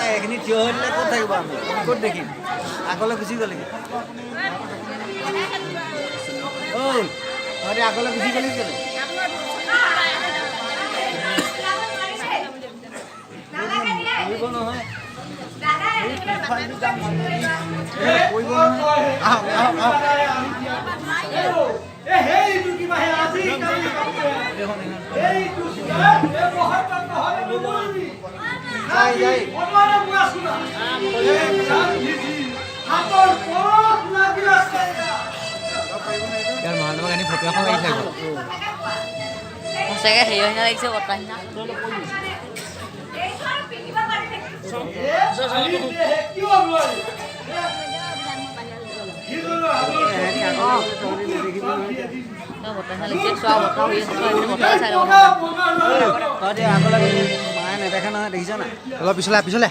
এইখিনি থিয় হৈ দিলে ক'ত থাকিব আমি ক'ত দেখিম আগলৈ গুচি গ'লেগৈ ঐ তহঁতি আগলৈ গুচি গ'লি কেলৈ কৰিব নহয় কৰিব নহয় আহক আহক আহক ফটো এখন লাগিছে সঁচাকৈ হেৰি হৈ লাগিছে বতাহ নিচিনা মায়ে নেদেখা নহয় দেখিছ নাই অলপ পিছলে পিছলে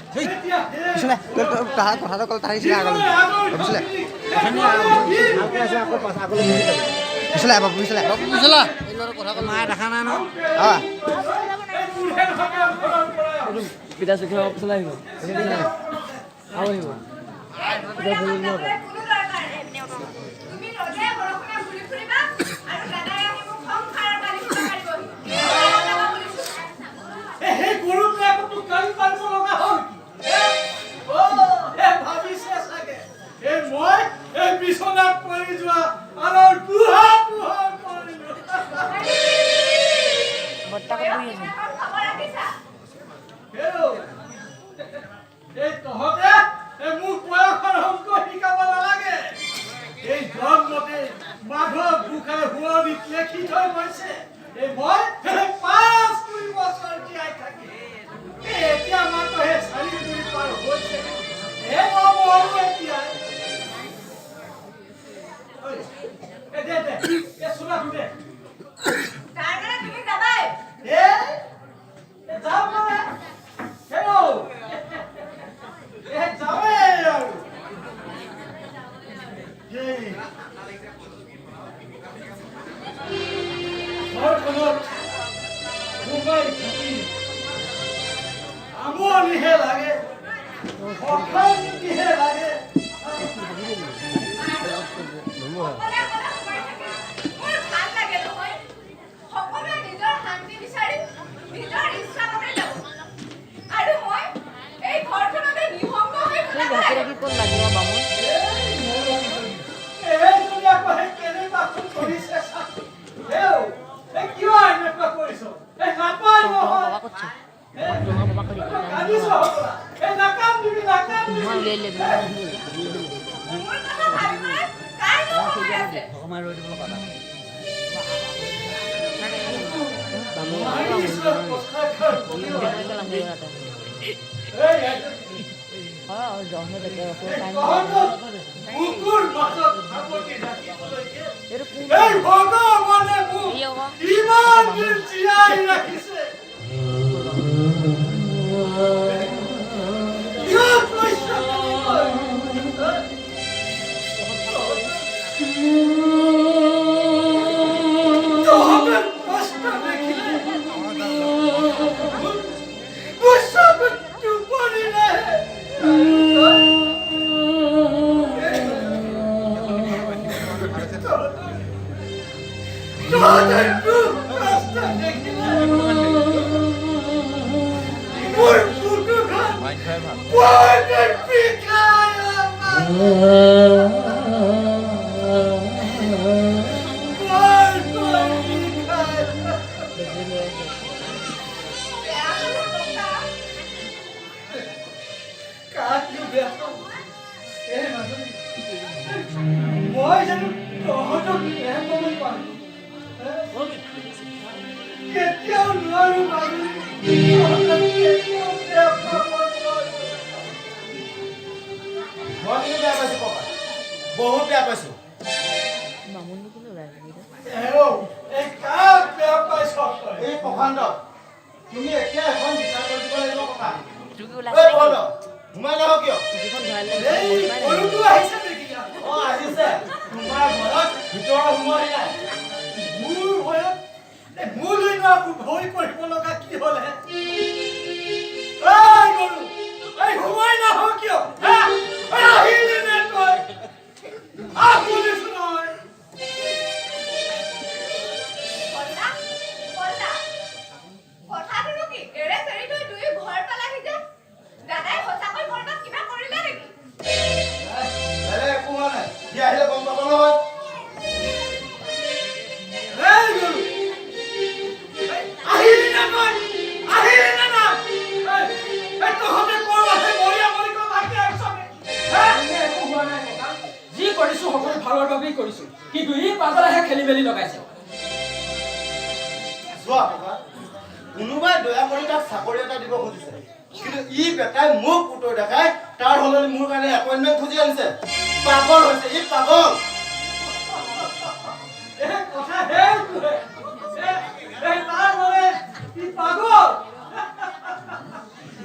পিছলে কথাটো ক'লে তাৰিছিলে আগলৈ পিছলে পিছলে বাবু পিছলে পিছলে মায়ে দেখা নাই ন পিতা চুখীয়া পিছলে আহিব আহিব বহুত বেয়া পাইছো এই প্ৰকাণ্ড তুমি এতিয়া এখন বিচাৰ কৰি দিব লাগিব কথা ঘুমাই নাহ কিয় আহিছে তোমাৰ ঘৰত ভিতৰৰ সোমাই নাই মোৰ ভয়ত মোৰ লৈ ভয় কৰিব লগা কি হলে গৰু এই সময় না হোক কিয় হ্যাঁ আহিলি নে তই পুলিচ নহয় কথাটো কি এৰে ফেৰি তই দুই ঘৰ পালাহি যে দাদাই সঁচাকৈ ঘৰত কিবা কৰিলে নেকি আৰে একো হোৱা নাই সি আহিলে গম পাব নহয় এই গৰু আহিলি না তই আহিলি না না এই তহঁতে কৰবাহে মৰিয়া মৰি ক বাকি আছনে একো হোৱা নাই ককা যি কৰিছো সকলো ভালৰ বাবেই কৰিছো কিন্তু ই পাগলাহে খেলি মেলি লগাইছে যোৱা ককা কোনোবাই দয়া কৰি তাক চাকৰি এটা দিব খুজিছে কিন্তু ই বেটাই মোক উত্তৰ দেখাই তাৰ হলনি মোৰ কাৰণে এপইণ্টমেণ্ট খুজি আনিছে পাগল হৈছে ই পাগল কথা হে তাৰ মানে ই পাগল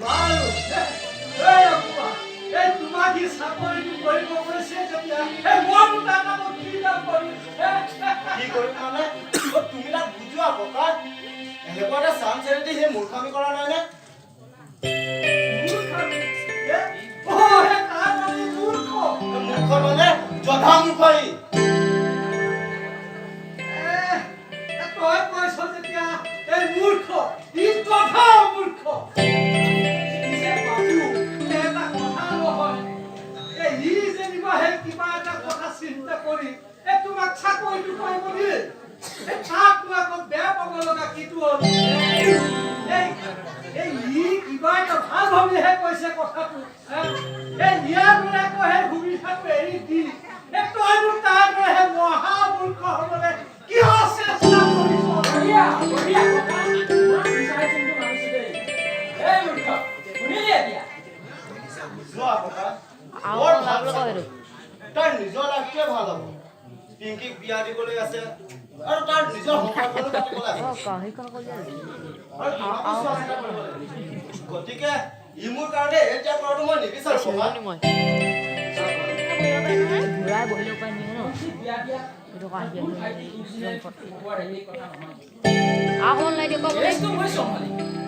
বাৰু এই তোমাক ই চাকৰিটো কৰিব কৈছে যেতিয়া মই দুটা কি কাম কৰিম কি কৰিম মানে তুমি তাক বুজোৱা ককা এনেকুৱা এটা চান্স এৰি দি সেই মূৰ্খামি কৰা নাই নে মূৰ্খ মানে যধা মুখাৰী তই কৈছ যেতিয়া এই মূৰ্খ ই যধা মূৰ্খ কিবা এটা কথা চিন্তা কৰি তোমাক চাকৰিটো কৰিব দিয়ে তাক আকৌ বেয়া পাব লগা কিটো হ'ল কিবা এটা ভাল ভাবিহে কৈছে কথাটো ইয়াৰ দৰে আকৌ সেই সুবিধাটো এৰি দি তইনো তাৰ দৰে সেই মহামূৰ্খ হ'বলৈ কিয় চেষ্টা কৰিছ যোৱা ককা বৰ ভাল তাৰ নিজৰ লাইফটোৱে ভাল হ'ব পিংকিক বিয়া দিবলৈ আছে আৰু তাৰ নিজৰ সংসাৰখনো পাতিবলৈ আছে গতিকে ই মোৰ কাৰণে এতিয়া কৰাটো মই নিবিচাৰো ককা ঘূৰাই বহিব পাৰি ন অকমান লাই দিয়ক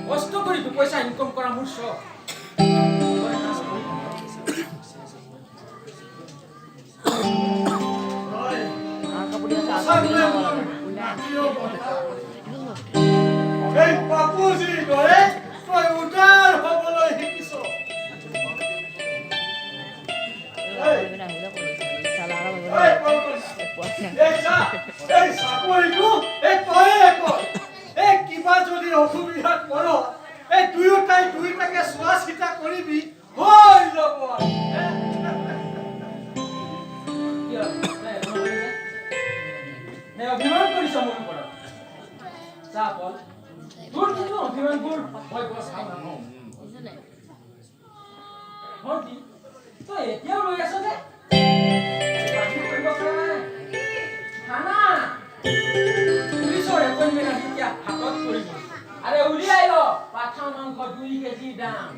কষ্ট কৰি পইচা ইনকম কৰা মোৰ চখ এই বাপুজি দৰে তই উদাৰ হ'বলৈ শিকিছ এই চাকৰিটো কিবা যদি অসুবিধাত পৰ এই দুয়োটাকে চোৱা চিতা কৰিবি হৈ যাব অভিমান কৰিছ মোৰ ওপৰত চা বল তোৰ কিন্তু অভিমানবোৰ মই বৰ চাওঁ নাপাওঁ ভণ্টি তই এতিয়াও ৰৈ আছ যে খানা পুলিচৰ এপইণ্টমেণ্ট আহি এতিয়া হাতত পৰিব আৰে উলিয়াই ল পাঠা মাংস 2 কেজি দাম